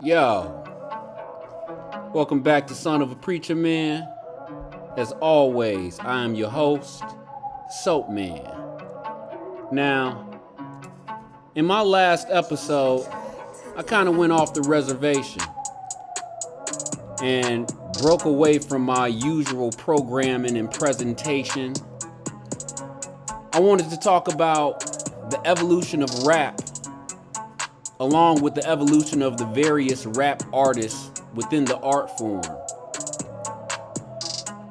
Yo, welcome back to Son of a Preacher Man. As always, I am your host, Soap Man. Now, in my last episode, I kind of went off the reservation and broke away from my usual programming and presentation. I wanted to talk about the evolution of rap, along with the evolution of the various rap artists within the art form.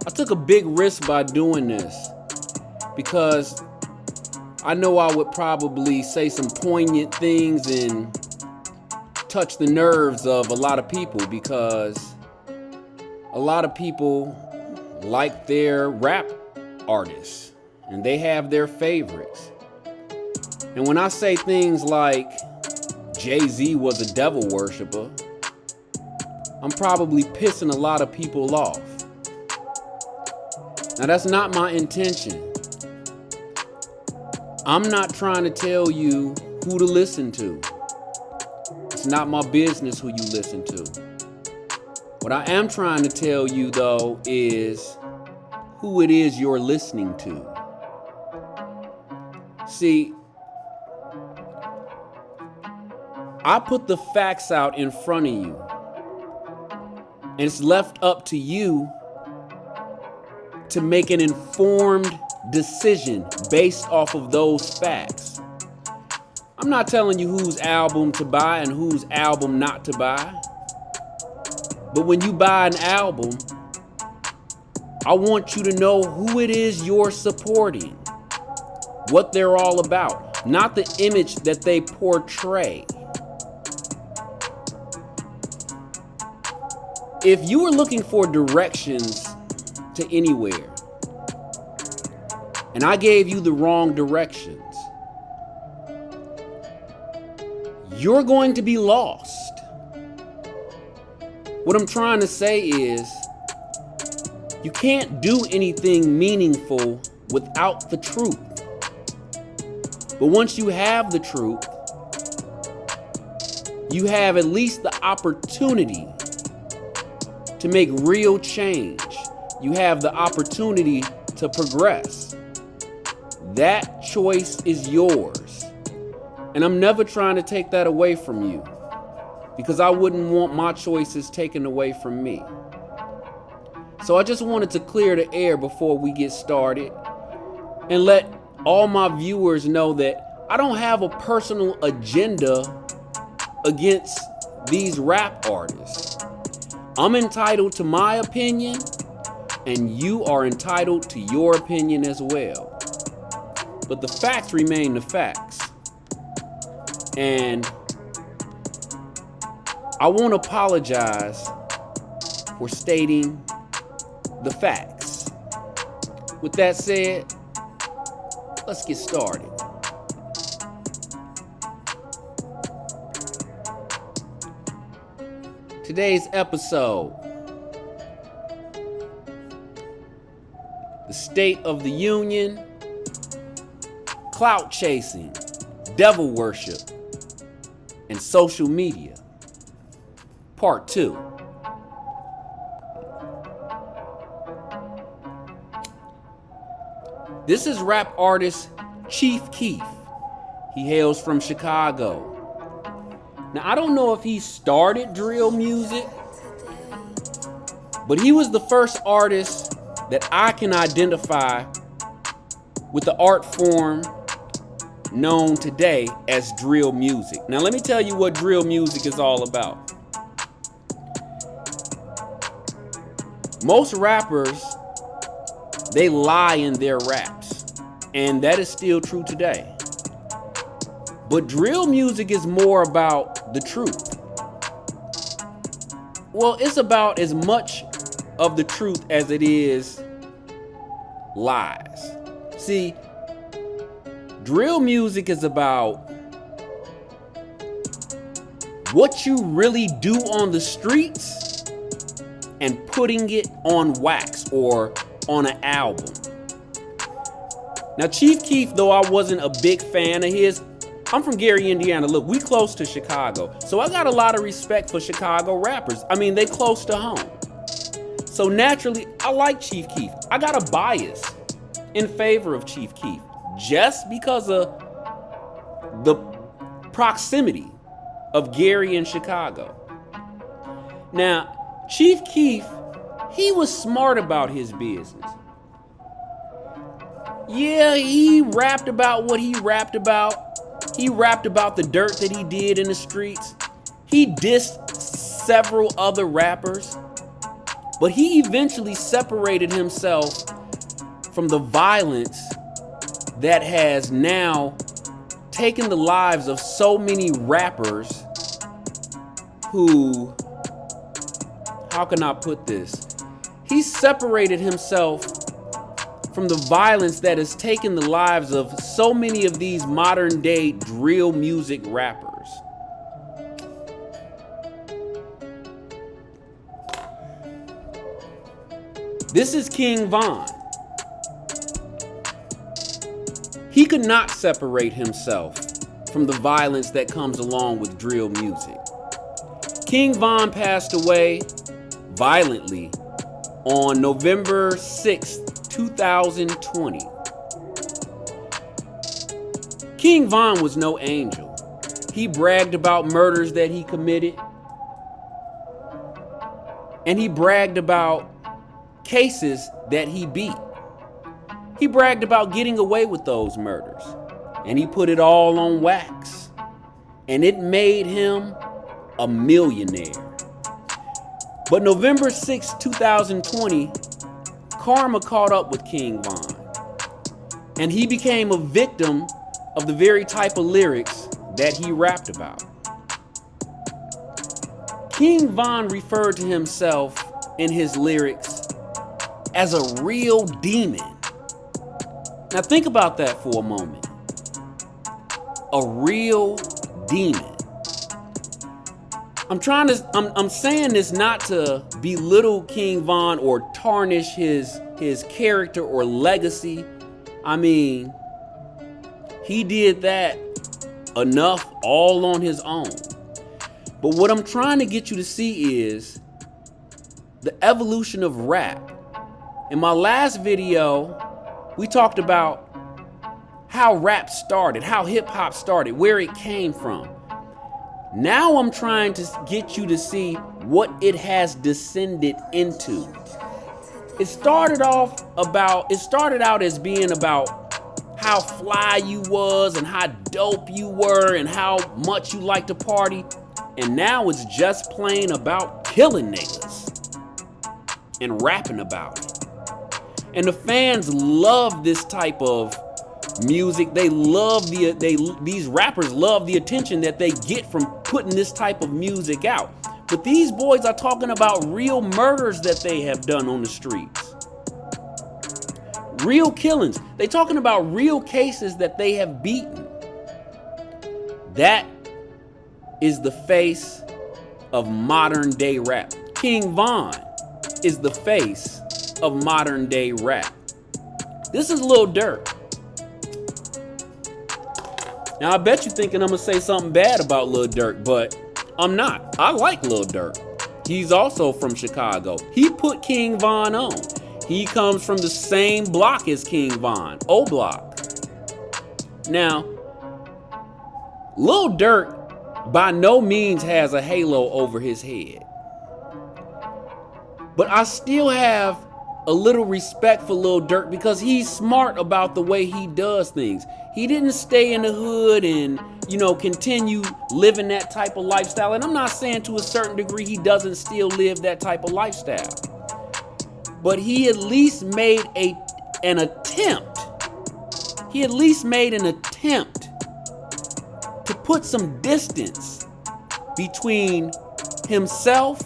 I took a big risk by doing this because I know I would probably say some poignant things and touch the nerves of a lot of people, because a lot of people like their rap artists and they have their favorites. And when I say things like Jay-Z was a devil worshiper, I'm probably pissing a lot of people off. Now, that's not my intention. I'm not trying to tell you who to listen to. It's not my business who you listen to. What I am trying to tell you, though, is who it is you're listening to. See, I put the facts out in front of you, and it's left up to you to make an informed decision based off of those facts. I'm not telling you whose album to buy and whose album not to buy. But when you buy an album, I want you to know who it is you're supporting, what they're all about, not the image that they portray. If you were looking for directions to anywhere, and I gave you the wrong directions, you're going to be lost. What I'm trying to say is, you can't do anything meaningful without the truth. But once you have the truth, you have at least the opportunity to make real change. You have the opportunity to progress. That choice is yours. And I'm never trying to take that away from you, because I wouldn't want my choices taken away from me. So I just wanted to clear the air before we get started and let all my viewers know that I don't have a personal agenda against these rap artists. I'm entitled to my opinion, and you are entitled to your opinion as well. But the facts remain the facts. And I won't apologize for stating the facts. With that said, let's get started. Today's episode, the State of the Union, clout chasing, devil worship, and social media, part 2. This is rap artist Chief Keef. He hails from Chicago. Now, I don't know if he started drill music, but he was the first artist that I can identify with the art form known today as drill music. Now, let me tell you what drill music is all about. Most rappers, they lie in their raps, and that is still true today. But drill music is more about the truth. Well, it's about as much of the truth as it is lies. See, drill music is about what you really do on the streets and putting it on wax or on an album. Now, Chief Keef, though I wasn't a big fan of his, I'm from Gary, Indiana. Look, we close to Chicago. So I got a lot of respect for Chicago rappers. I mean, they close to home. So naturally, I like Chief Keef. I got a bias in favor of Chief Keef just because of the proximity of Gary and Chicago. Now, Chief Keef, he was smart about his business. Yeah, he rapped about what he rapped about. He rapped about the dirt that he did in the streets. He dissed several other rappers. But he eventually separated himself from the violence that has now taken the lives of so many rappers who, how can I put this? He separated himself from the violence that has taken the lives of so many of these modern day drill music rappers. This is King Von. He could not separate himself from the violence that comes along with drill music. King Von passed away violently on November 6th, 2020. King Von was no angel. He bragged about murders that he committed, and he bragged about cases that he beat. He bragged about getting away with those murders, and he put it all on wax, and it made him a millionaire. But November 6, 2020, karma caught up with King Von, and he became a victim of the very type of lyrics that he rapped about. King Von referred to himself in his lyrics as a real demon. Now think about that for a moment. A real demon. I'm saying this not to belittle King Von or tarnish his character or legacy. I mean, he did that enough all on his own. But what I'm trying to get you to see is the evolution of rap. In my last video, we talked about how rap started, how hip hop started, where it came from. Now I'm trying to get you to see what it has descended into. It started out as being about how fly you was and how dope you were and how much you like to party. And now it's just plain about killing niggas and rapping about it. And the fans love this type of music. They love these rappers love the attention that they get from putting this type of music out. But these boys are talking about real murders that they have done on the streets. Real killings. They're talking about real cases that they have beaten. That is the face of modern day rap. King Von is the face of modern day rap. This is Lil Durk. Now I bet you thinking I'm gonna say something bad about Lil Durk, but I'm not. I like Lil Durk. He's also from Chicago. He put King Von on. He comes from the same block as King Von, O Block. Now, Lil Durk by no means has a halo over his head. But I still have a little respect for Lil Durk because he's smart about the way he does things. He didn't stay in the hood and, continue living that type of lifestyle. And I'm not saying to a certain degree he doesn't still live that type of lifestyle. But he at least made an attempt. He at least made an attempt to put some distance between himself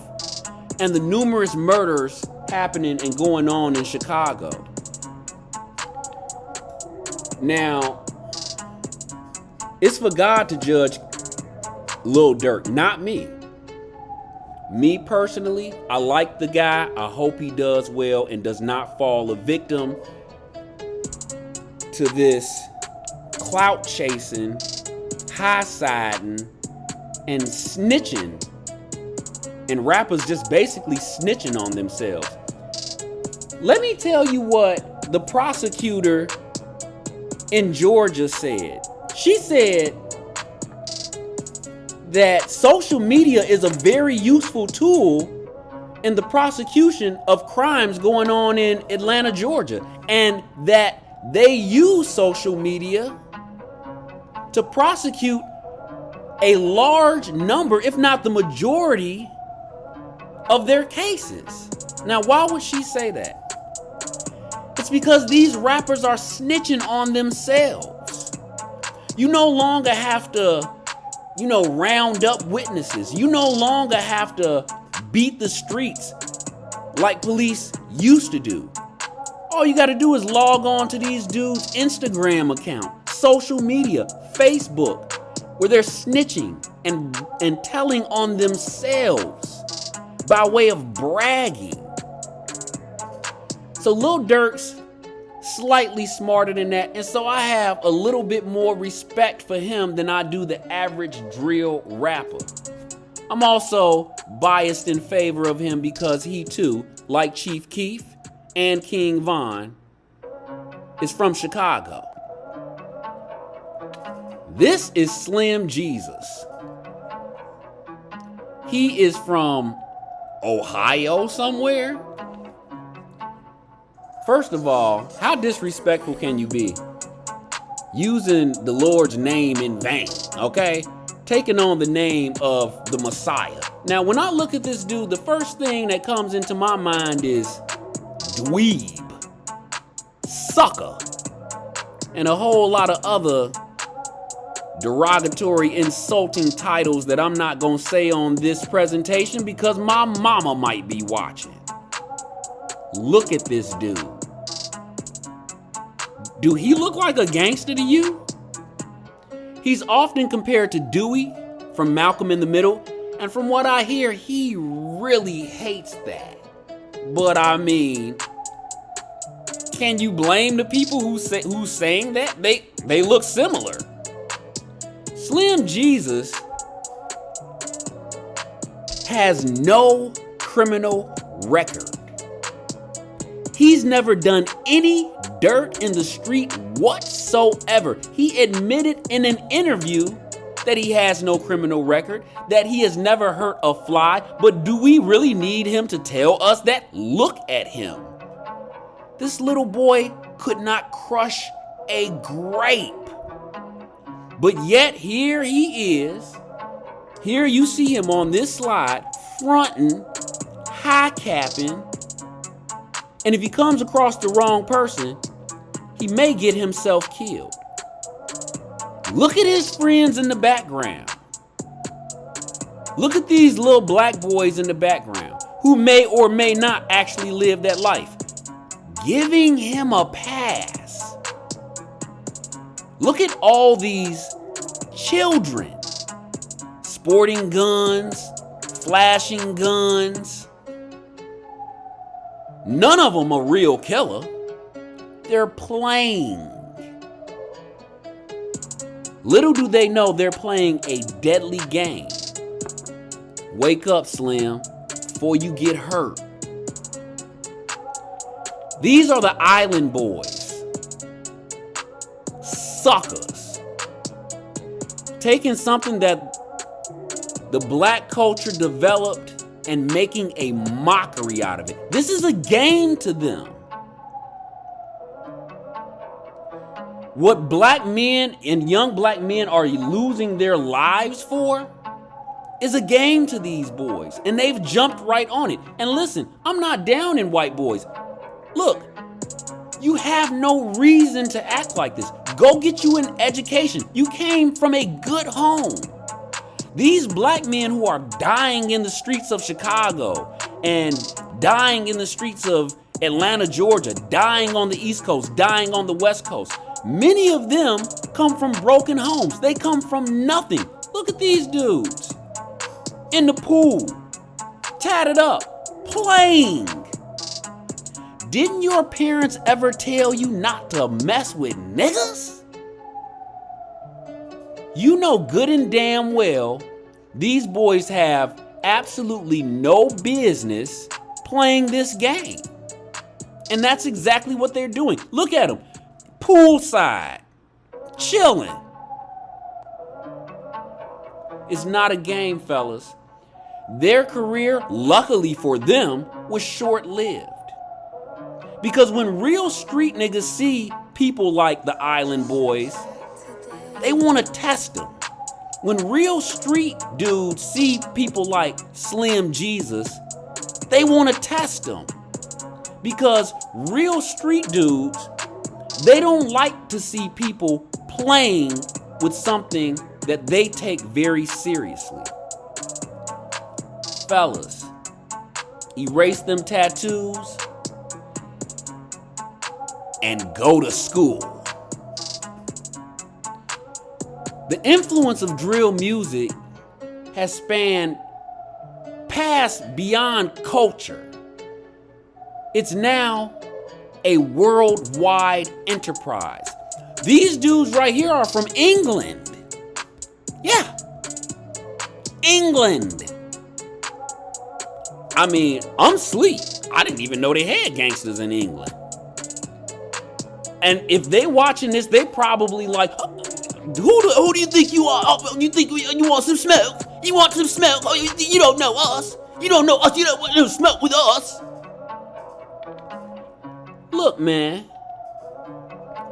and the numerous murders happening and going on in Chicago. Now, it's for God to judge Lil Durk, not me. Me personally, I like the guy. I hope he does well and does not fall a victim to this clout chasing, high-siding and snitching, and rappers just basically snitching on themselves. Let me tell you what the prosecutor in Georgia said. She said that social media is a very useful tool in the prosecution of crimes going on in Atlanta, Georgia, and that they use social media to prosecute a large number, if not the majority, of their cases. Now, why would she say that? It's because these rappers are snitching on themselves. You no longer have to, round up witnesses. You no longer have to beat the streets like police used to do. All you got to do is log on to these dudes' Instagram account, social media, Facebook, where they're snitching and telling on themselves by way of bragging. So Lil Durk's slightly smarter than that, and so I have a little bit more respect for him than I do the average drill rapper. I'm also biased in favor of him because he too, like Chief Keef and King Von, is from Chicago. This is Slim Jesus. He is from Ohio somewhere. First of all, how disrespectful can you be? Using the Lord's name in vain, okay? Taking on the name of the Messiah. Now, when I look at this dude, the first thing that comes into my mind is dweeb, sucker, and a whole lot of other derogatory, insulting titles that I'm not gonna say on this presentation because my mama might be watching. Look at this dude. Do he look like a gangster to you? He's often compared to Dewey from Malcolm in the Middle, and from what I hear, he really hates that. But I mean, can you blame the people who's saying that? They look similar. Slim Jesus has no criminal record. He's never done any dirt in the street whatsoever. He admitted in an interview that he has no criminal record, that he has never hurt a fly. But do we really need him to tell us that? Look at him. This little boy could not crush a grape. But yet here he is. Here you see him on this slide, fronting, high capping. And if he comes across the wrong person, he may get himself killed. Look at his friends in the background. Look at these little black boys in the background who may or may not actually live that life, giving him a pass. Look at all these children sporting guns, flashing guns. None of them a real killer. They're playing. Little do they know they're playing a deadly game. Wake up, Slim, before you get hurt. These are the island boys. Suckers. Taking something that the black culture developed and making a mockery out of it. This is a game to them. What black men and young black men are losing their lives for is a game to these boys. And they've jumped right on it. And listen, I'm not down in white boys. Look, you have no reason to act like this. Go get you an education. You came from a good home. These black men who are dying in the streets of Chicago and dying in the streets of Atlanta, Georgia, dying on the East Coast, dying on the West Coast, many of them come from broken homes. They come from nothing. Look at these dudes in the pool, tatted up, playing. Didn't your parents ever tell you not to mess with niggas? You know good and damn well these boys have absolutely no business playing this game. And that's exactly what they're doing. Look at them. Poolside. Chilling. It's not a game, fellas. Their career, luckily for them, was short-lived. Because when real street niggas see people like the Island Boys, they want to test them. When real street dudes see people like Slim Jesus, they want to test them. Because real street dudes, they don't like to see people playing with something that they take very seriously. Fellas, erase them tattoos and go to school. The influence of drill music has spanned past beyond culture. It's now a worldwide enterprise. These dudes right here are from England. Yeah, England. I mean, I'm sleep. I didn't even know they had gangsters in England. And if they watching this, they probably like, who do you think you are? Oh, you think you want some smoke? You want some smoke? Oh, you don't know us. You don't know us. You don't want to smoke with us. Look, man,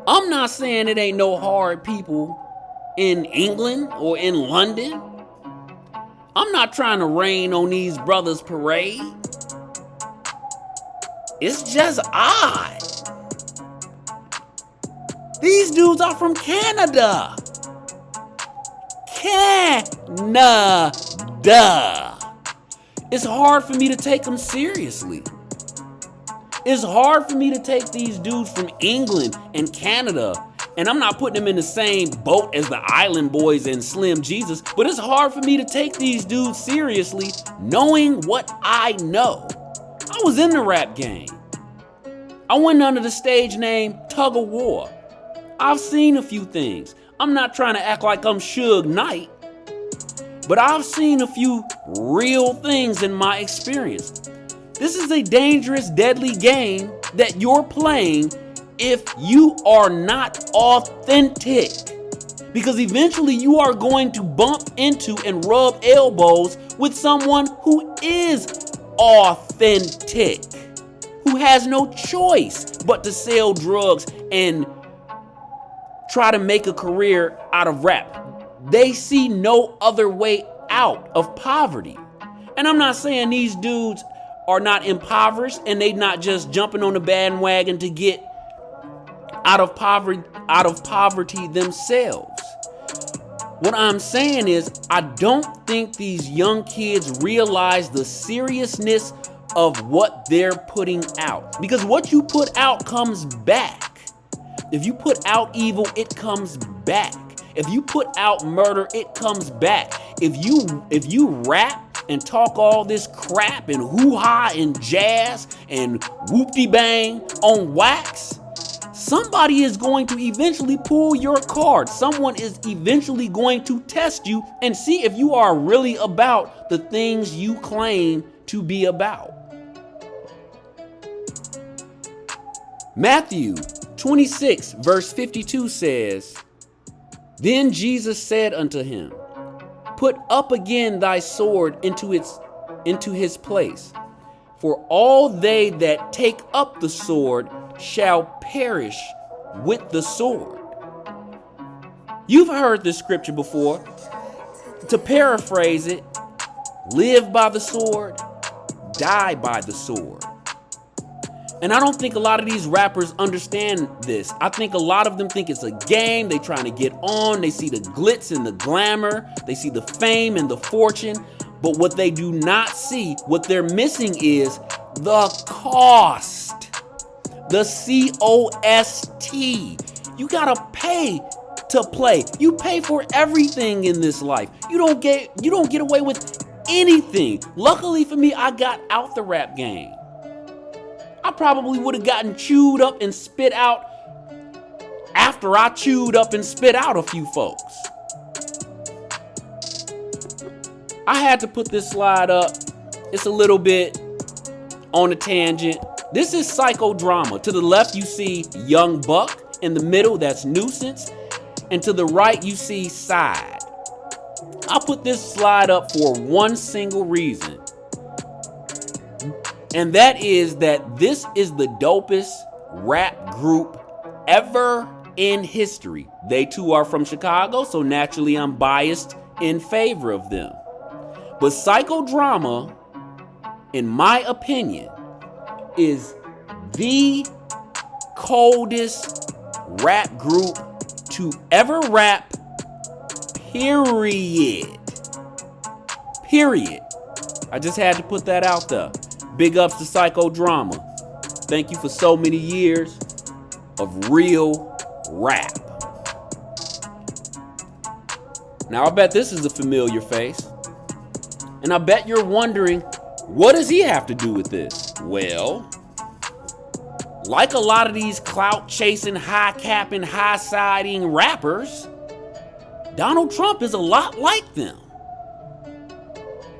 I'm not saying it ain't no hard people in England or in London. I'm not trying to rain on these brothers' parade. It's just odd. These dudes are from Canada. Canada. It's hard for me to take them seriously. It's hard for me to take these dudes from England and Canada, and I'm not putting them in the same boat as the Island Boys and Slim Jesus, but it's hard for me to take these dudes seriously knowing what I know. I was in the rap game. I went under the stage name Tug of War. I've seen a few things. I'm not trying to act like I'm Suge Knight, but I've seen a few real things in my experience. This is a dangerous, deadly game that you're playing if you are not authentic. Because eventually you are going to bump into and rub elbows with someone who is authentic, who has no choice but to sell drugs and try to make a career out of rap. They see no other way out of poverty. And I'm not saying these dudes are not impoverished and they not just jumping on the bandwagon to get out of poverty themselves. What I'm saying is, I don't think these young kids realize the seriousness of what they're putting out. Because what you put out comes back. If you put out evil, it comes back. If you put out murder, it comes back. If you rap and talk all this crap and hoo-ha and jazz and whoop-de-bang on wax, somebody is going to eventually pull your card. Someone is eventually going to test you and see if you are really about the things you claim to be about. Matthew 26 verse 52 says, "Then Jesus said unto him, Put up again thy sword into his place. For all they that take up the sword shall perish with the sword." You've heard this scripture before. To paraphrase it, live by the sword, die by the sword. And I don't think a lot of these rappers understand this. I think a lot of them think it's a game. They trying to get on. They see the glitz and the glamour. They see the fame and the fortune. But what they do not see, what they're missing is the cost. The COST. You gotta pay to play. You pay for everything in this life. You don't get away with anything. Luckily for me, I got out the rap game. I probably would have gotten chewed up and spit out after I chewed up and spit out a few folks. I had to put this slide up. It's a little bit on a tangent. This is psychodrama. To the left, you see Young Buck. In the middle, that's Nuisance. And to the right, you see Side. I'll put this slide up for one single reason. And that is that this is the dopest rap group ever in history. They too are from Chicago, so naturally I'm biased in favor of them. But Psychodrama, in my opinion, is the coldest rap group to ever rap, period. Period. I just had to put that out there. Big ups to Psychodrama. Thank you for so many years of real rap. Now, I bet this is a familiar face. And I bet you're wondering, what does he have to do with this? Well, like a lot of these clout chasing, high capping, high siding rappers, Donald Trump is a lot like them.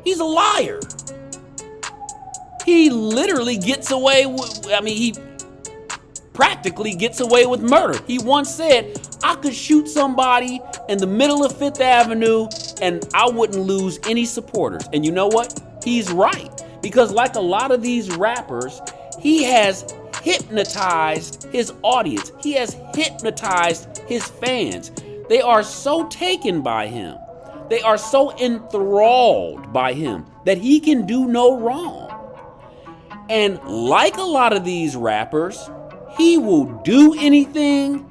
He's a liar. He literally gets away with, he practically gets away with murder. He once said, I could shoot somebody in the middle of Fifth Avenue and I wouldn't lose any supporters. And you know what? He's right. Because like a lot of these rappers, he has hypnotized his audience. He has hypnotized his fans. They are so taken by him. They are so enthralled by him that he can do no wrong. And like a lot of these rappers, he will do anything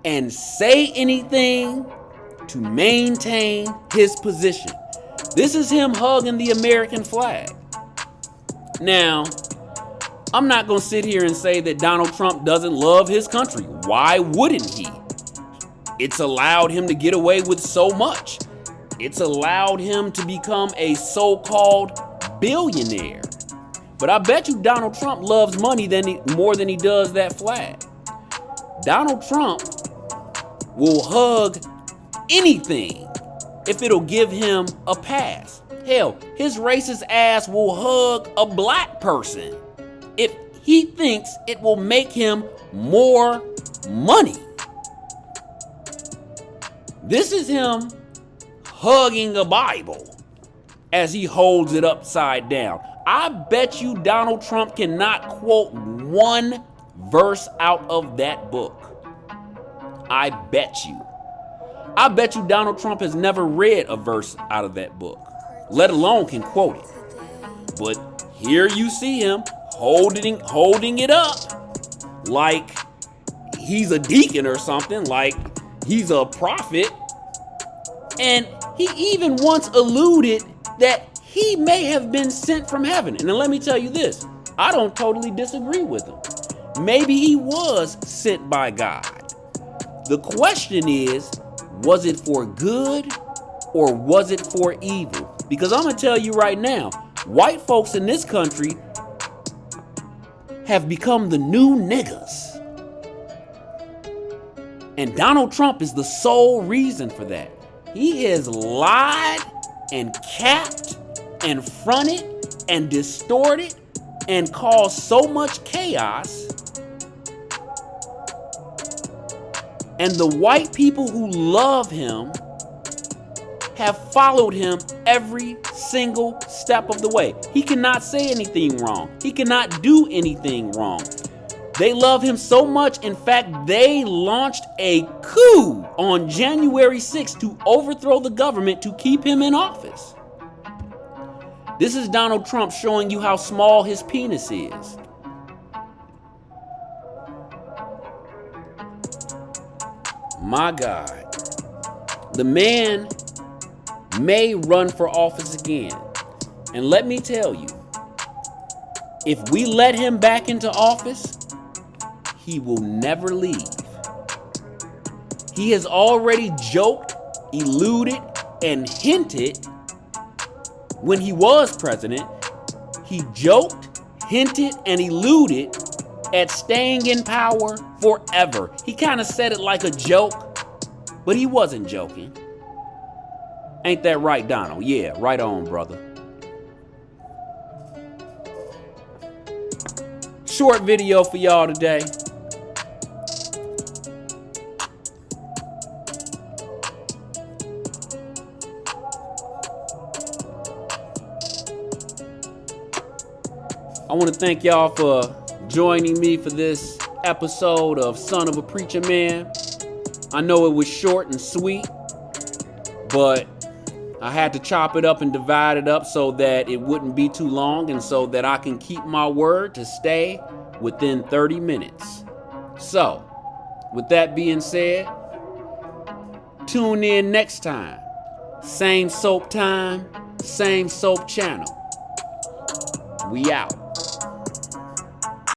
and say anything to maintain his position. This is him hugging the American flag. Now, I'm not going to sit here and say that Donald Trump doesn't love his country. Why wouldn't he? It's allowed him to get away with so much. It's allowed him to become a so-called billionaire. But I bet you Donald Trump loves money more than he does that flag. Donald Trump will hug anything if it'll give him a pass. Hell, his racist ass will hug a black person if he thinks it will make him more money. This is him hugging a Bible as he holds it upside down. I bet you Donald Trump cannot quote one verse out of that book. I bet you. I bet you Donald Trump has never read a verse out of that book, let alone can quote it. But here you see him holding it up like he's a deacon or something, like he's a prophet. And he even once alluded that he may have been sent from heaven. And then let me tell you this, I don't totally disagree with him. Maybe he was sent by God. The question is, was it for good or was it for evil? Because I'm going to tell you right now, white folks in this country have become the new niggas. And Donald Trump is the sole reason for that. He has lied and capped and fronted and distorted and caused so much chaos. And the white people who love him have followed him every single step of the way. He cannot say anything wrong. He cannot do anything wrong. They love him so much. In fact, they launched a coup on January 6th to overthrow the government to keep him in office. This is Donald Trump showing you how small his penis is. My God. The man may run for office again. And let me tell you, if we let him back into office, he will never leave. He has already joked, eluded, and hinted when he was president. He joked, hinted, and eluded at staying in power forever. He kind of said it like a joke, but he wasn't joking. Ain't that right, Donald? Yeah, right on, brother. Short video for y'all today. I want to thank y'all for joining me for this episode of Son of a Preacher Man. I know it was short and sweet, but I had to chop it up and divide it up so that it wouldn't be too long and so that I can keep my word to stay within 30 minutes. So, with that being said, tune in next time. Same soap time, same soap channel. We out.